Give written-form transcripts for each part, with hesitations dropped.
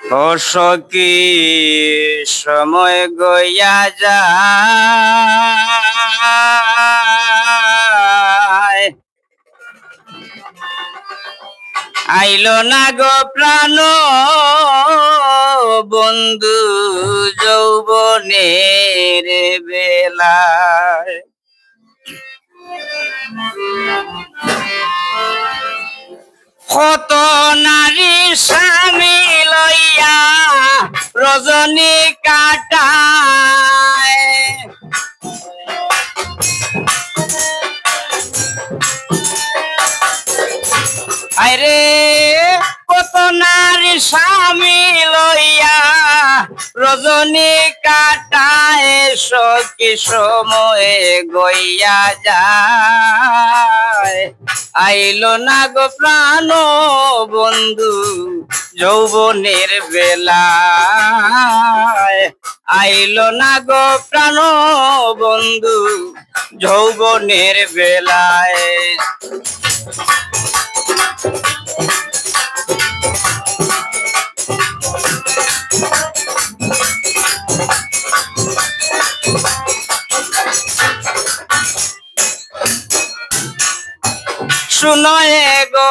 ও সখী সময় গইয়া যায়, আইলো না গো প্রাণ বন্ধু যৌবনের বেলায়। কত নারী স্বামী লইয়া রজনী কাটায়, আরে কত নারী স্বামী লইয়া রজনী কাটায়, সখী সময়ে গইয়া যায়, আইলো না গো প্রাণ বন্ধু যৌবনের বেলায়, আইলো না গো প্রাণ বন্ধু যৌবনের বেলায়। শুনো গো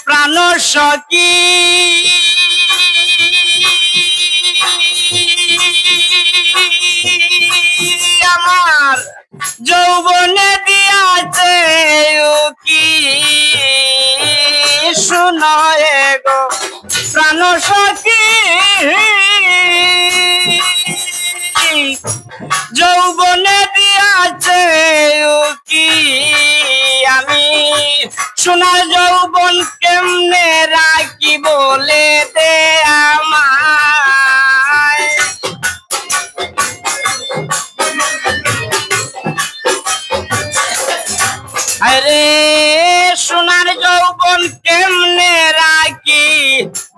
প্রাণ সখী, আমার যৌবনে দিয়াছে উকি, শুনো গো প্রাণ সখী, যৌবনে দিয়াছে উকি, আমি সোনার যৌবন কেমনে রাখি বলে দে আমায়, আরে সোনার যৌবন কেমনে রাখি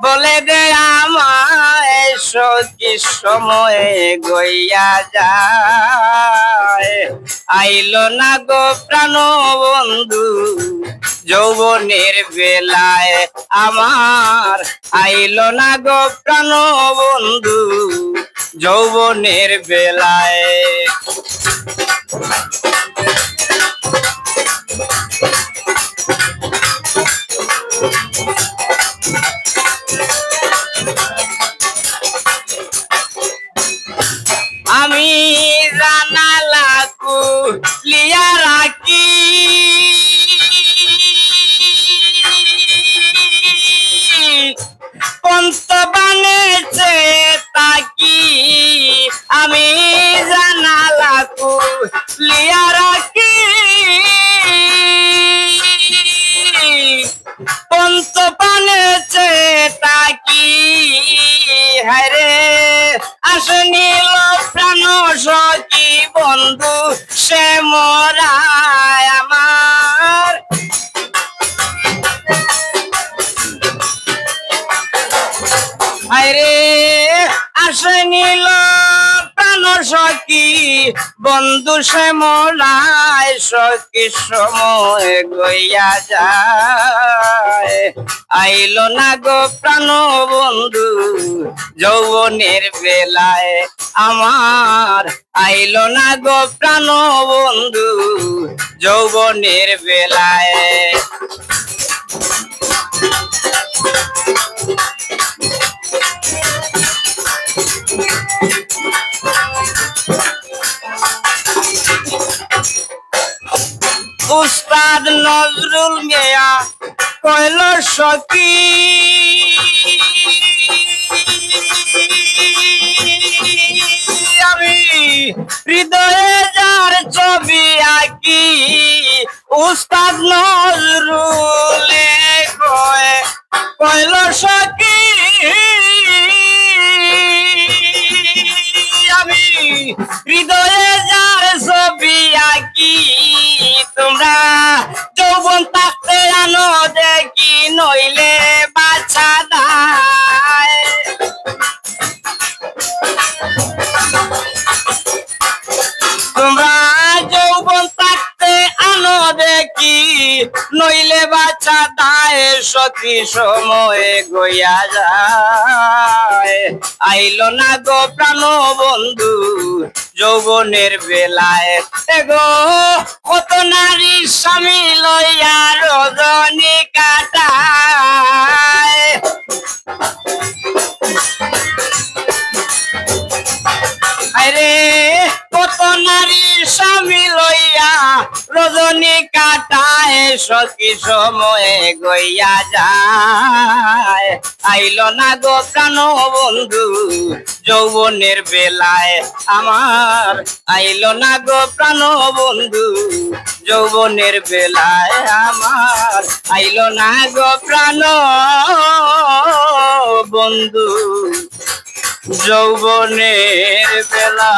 বলে দে আমায়, সখী সময়ে গইয়া যায়, আইলো না গো প্রাণ বন্ধু যৌবনের বেলায়, আমার আইলো না গো প্রাণ বন্ধু যৌবনের বেলায়। আমি জানালা খুলিয়া রাখি, পন্তবানেছে তাকি, আমি জানালা খুলিয়া রাখি, পন্তবানেছে তাকি, হায়রে আসনিল প্রাণ সখী বন্ধু সে মরায় আমার, আরে আসনিল প্রাণ সখী বন্ধু সে মরায়, সখী সময় গইয়া যায়, আইলো না গো প্রাণ বন্ধু যৌবনের বেলায়, আমার আইলো না গো প্রাণ বন্ধু যৌবনের বেলায়। উস্তাদ নজরুল মিয়া কইল সখী, আমি হৃদয়ে যার ছবি আঁকি, উস্তাদ নজরুলে কইল সখী, আমি হৃদয়ে যার ছবি আঁকি, তোমরা যৌবন থাকতে আনো দেখি নইলে বাছা দায়, তোমরা যৌবন থাকতে আনো দেখি নইলে বাছা দায়, সখী সময়ে গইয়া যায়, আইলো না গো প্রাণ বন্ধু যৌবনের বেলায় গো কত নারী স্বামী লইয়া রজনী কাটায় আরে কত নারী স্বামী লইয়া রজনী কাটায় সখী সময়ে গইয়া যায় আইলো না গো প্রাণ বন্ধু যৌবনের বেলায় আমার আইলো না গো প্রাণ বন্ধু যৌবনের বেলায় আমার আইলো না গো প্রাণ বন্ধু যৌবনের বেলা